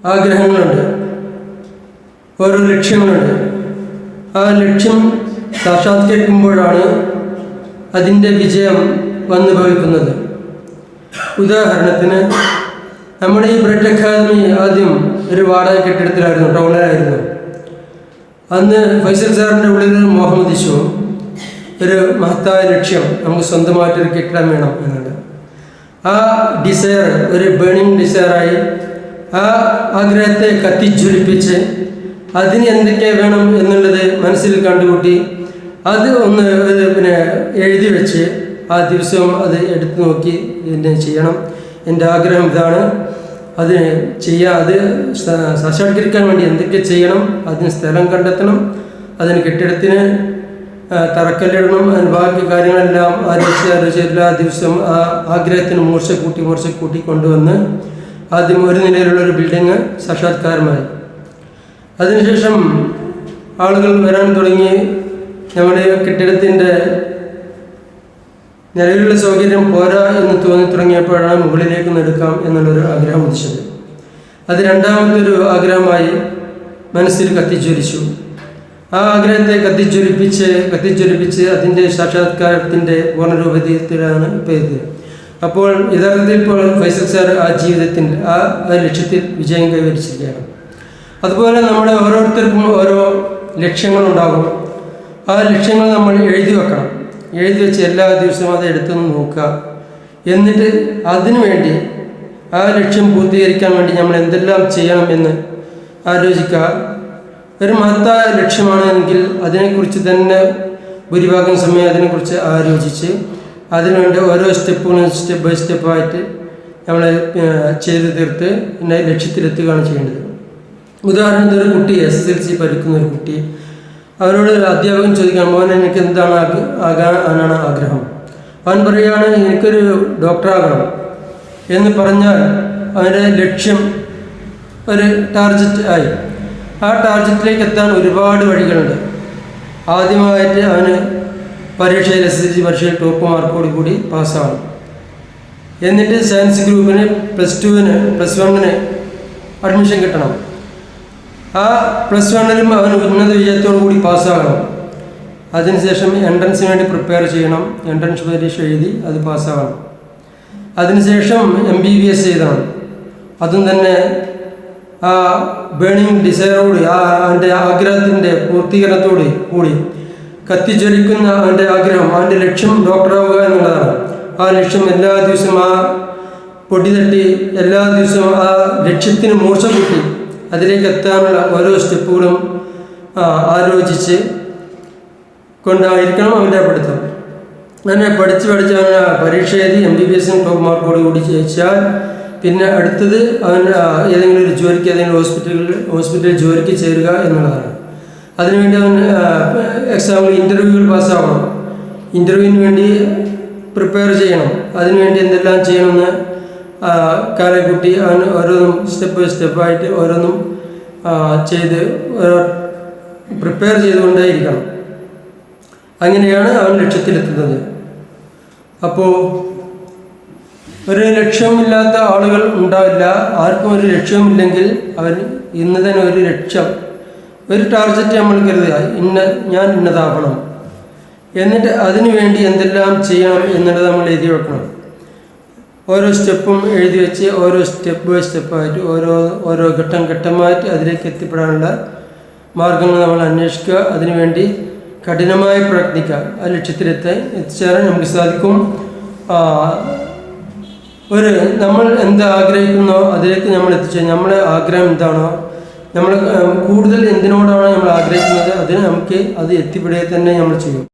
ആഗ്രഹങ്ങളുണ്ട്, ഓരോ ലക്ഷ്യങ്ങളുണ്ട്. ആ ലക്ഷ്യം സാക്ഷാത്കരിക്കുമ്പോഴാണ് അതിൻ്റെ വിജയം വന്നു ഭവിക്കുന്നത്. ഉദാഹരണത്തിന്, നമ്മുടെ ഈ ബ്രെഡ് അക്കാദമി ആദ്യം ഒരു വാടക കെട്ടിടത്തിലായിരുന്നു, ടൗണിലായിരുന്നു. അന്ന് ഫൈസൽ സാറിൻ്റെ ഉള്ളിൽ മോഹം ഉദിച്ചു, ഒരു മഹത്തായ ലക്ഷ്യം, നമുക്ക് സ്വന്തമായിട്ടൊരു കെട്ടിടം വേണം എന്നുള്ളത്. ആ ഡിസയർ ഒരു ബേണിംഗ് ഡിസയറായി ആ ആഗ്രഹത്തെ കത്തിജ്വലിപ്പിച്ച് അതിന് എന്തൊക്കെ വേണം എന്നുള്ളത് മനസ്സിൽ കണ്ടുകൂട്ടി അത് ഒന്ന് എഴുതി വെച്ച് ആ ദിവസവും അത് എടുത്തു നോക്കി എന്നെ ചെയ്യണം, എൻ്റെ ആഗ്രഹം ഇതാണ്, അത് അത് സാക്ഷാത്കരിക്കാൻ വേണ്ടി എന്തൊക്കെ ചെയ്യണം, അതിന് സ്ഥലം കണ്ടെത്തണം, അതിന് കെട്ടിടത്തിന് തറക്കല്ലിടണം, അതിന് ബാക്കി കാര്യങ്ങളെല്ലാം ആലോചിച്ച് എല്ലാ ദിവസവും ആ ആഗ്രഹത്തിന് മൂർച്ച കൂട്ടി കൊണ്ടുവന്ന് ആദ്യം ഒരു നിലയിലുള്ളൊരു ബിൽഡിങ് സാക്ഷാത്കാരമായി. അതിനുശേഷം ആളുകൾ വരാൻ തുടങ്ങി. നമ്മുടെ കെട്ടിടത്തിൻ്റെ നിലവിലുള്ള സൗകര്യം പോരാ എന്ന് തോന്നി തുടങ്ങിയപ്പോഴാണ് മുകളിലേക്ക് എടുക്കാം എന്നുള്ളൊരു ആഗ്രഹം ഉദിച്ചത്. അത് രണ്ടാമതൊരു ആഗ്രഹമായി മനസ്സിൽ കത്തിജ്വലിച്ചു. ആ ആഗ്രഹത്തെ കത്തിജ്വലിപ്പിച്ച് അതിൻ്റെ സാക്ഷാത്കാരത്തിൻ്റെ പൂർണ്ണരൂപത്തിലാണ് ഇപ്പോൾ ഇത്. അപ്പോൾ യഥാർത്ഥത്തിൽ ഇപ്പോൾ ഫൈസൽ സാർ ആ ജീവിതത്തിൻ്റെ ആ ലക്ഷ്യത്തിൽ വിജയം കൈവരിച്ചിരിക്കുകയാണ്. അതുപോലെ നമ്മുടെ ഓരോരുത്തർക്കും ഓരോ ലക്ഷ്യങ്ങളുണ്ടാകും. ആ ലക്ഷ്യങ്ങൾ നമ്മൾ എഴുതി വെക്കണം. എഴുതി വെച്ച് എല്ലാ ദിവസവും അത് എടുത്തൊന്ന് നോക്കുക. എന്നിട്ട് അതിനു വേണ്ടി ആ ലക്ഷ്യം പൂർത്തീകരിക്കാൻ വേണ്ടി നമ്മൾ എന്തെല്ലാം ചെയ്യണമെന്ന് ആലോചിക്കുക. ഒരു മഹത്തായ ലക്ഷ്യമാണെങ്കിൽ അതിനെക്കുറിച്ച് തന്നെ ഭൂരിഭാഗം സമയം അതിനെക്കുറിച്ച് ആലോചിച്ച് അതിനുവേണ്ടി ഓരോ സ്റ്റെപ്പുകളും സ്റ്റെപ്പ് ബൈ സ്റ്റെപ്പായിട്ട് നമ്മൾ ചെയ്ത് തീർത്ത് പിന്നെ ലക്ഷ്യത്തിലെത്തുകയാണ് ചെയ്യേണ്ടത്. ഉദാഹരണത്തിന്, ഒരു കുട്ടി SSLC പഠിക്കുന്ന ഒരു കുട്ടി, അവനോട് അധ്യാപകൻ ചോദിക്കാൻ, മോനെ എനിക്ക് എന്താണ് ആകാനാണ് ആഗ്രഹം? അവൻ പറയുകയാണ്, എനിക്കൊരു ഡോക്ടറാകണം എന്ന് പറഞ്ഞാൽ അവൻ്റെ ലക്ഷ്യം ഒരു ടാർഗറ്റ് ആയി. ആ ടാർഗറ്റിലേക്ക് എത്താൻ ഒരുപാട് വഴികളുണ്ട്. ആദ്യമായിട്ട് അവന് പരീക്ഷയിൽ SSLC പരീക്ഷയിൽ ടോപ്പ് മാർക്കോട് കൂടി പാസ്സാവണം. എന്നിട്ട് സയൻസ് ഗ്രൂപ്പിന് +1 അഡ്മിഷൻ കിട്ടണം. ആ +1 അവൻ ഉന്നത വിജയത്തോടു കൂടി പാസ്സാകണം. അതിനുശേഷം എൻട്രൻസിന് വേണ്ടി പ്രിപ്പയർ ചെയ്യണം. എൻട്രൻസ് പരീക്ഷ എഴുതി അത് പാസ്സാകണം. അതിനുശേഷം MBBS എഴുതണം. അതും തന്നെ ആ ബേണിംഗ് ഡിസയറോട് അവൻ്റെ ആഗ്രഹത്തിൻ്റെ പൂർത്തീകരണത്തോട് കൂടി കത്തിജ്വലിക്കുന്ന അവൻ്റെ ആഗ്രഹം, അവൻ്റെ ലക്ഷ്യം ഡോക്ടറാവുക എന്നുള്ളതാണ്. ആ ലക്ഷ്യം എല്ലാ ദിവസവും ആ പൊടി തട്ടി എല്ലാ ദിവസവും ആ ലക്ഷ്യത്തിന് മൂർച്ച കൂട്ടി അതിലേക്ക് എത്താനുള്ള ഓരോ സ്റ്റെപ്പുകളും ആലോചിച്ച് കൊണ്ടായിരിക്കണം അവൻ്റെ പഠിത്തം. അങ്ങനെ പഠിച്ച് അവൻ പരീക്ഷ എഴുതി MBBS ടോപ്പ് മാർക്കോട് കൂടി ജയിച്ചാൽ പിന്നെ അടുത്തത് അവൻ ഏതെങ്കിലും ഒരു ജോലിക്ക്, ഏതെങ്കിലും ഹോസ്പിറ്റലിൽ ജോലിക്ക് ചേരുക എന്നുള്ളതാണ്. അതിനുവേണ്ടി അവൻ എക്സാമിൽ ഇൻ്റർവ്യൂകൾ പാസ്സാവണം. ഇൻ്റർവ്യൂവിന് വേണ്ടി പ്രിപ്പയർ ചെയ്യണം. അതിനുവേണ്ടി എന്തെല്ലാം ചെയ്യണമെന്ന് കാലക്കുട്ടി അവൻ ഓരോന്നും സ്റ്റെപ്പ് ബൈ സ്റ്റെപ്പായിട്ട് ഓരോന്നും ചെയ്ത് പ്രിപ്പയർ ചെയ്തുകൊണ്ടേയിരിക്കണം. അങ്ങനെയാണ് അവൻ ലക്ഷ്യത്തിലെത്തുന്നത്. അപ്പോൾ ഒരു ലക്ഷ്യമില്ലാത്ത ആളുകൾ ഉണ്ടാവില്ല. ആർക്കും ഒരു ലക്ഷ്യമില്ലെങ്കിൽ അവൻ ഇന്ന് തന്നെ ഒരു ലക്ഷ്യം, ഒരു ടാർഗറ്റ് നമ്മൾ കരുതുക, ഞാൻ ഇന്നതാവണം. എന്നിട്ട് അതിനു വേണ്ടി എന്തെല്ലാം ചെയ്യണം എന്നുള്ളത് നമ്മൾ എഴുതി വെക്കണം. ഓരോ സ്റ്റെപ്പും എഴുതി വെച്ച് ഓരോ സ്റ്റെപ്പ് ബൈ സ്റ്റെപ്പായിട്ട് ഓരോ ഘട്ടമായിട്ട് അതിലേക്ക് എത്തിപ്പെടാനുള്ള മാർഗങ്ങൾ നമ്മൾ അന്വേഷിക്കുക. അതിനുവേണ്ടി കഠിനമായി പ്രയത്നിക്കുക. ആ എത്തിച്ചേരാൻ നമുക്ക് സാധിക്കും. നമ്മൾ എന്ത് ആഗ്രഹിക്കുന്നോ അതിലേക്ക് നമ്മൾ എത്തിച്ചേരും. നമ്മുടെ ആഗ്രഹം എന്താണോ, നമ്മൾ കൂടുതൽ എന്തിനോടാണോ നമ്മൾ ആഗ്രഹിക്കുന്നത് അതിന് നമുക്ക് അത് എത്തിപ്പെടുക തന്നെ നമ്മൾ ചെയ്യും.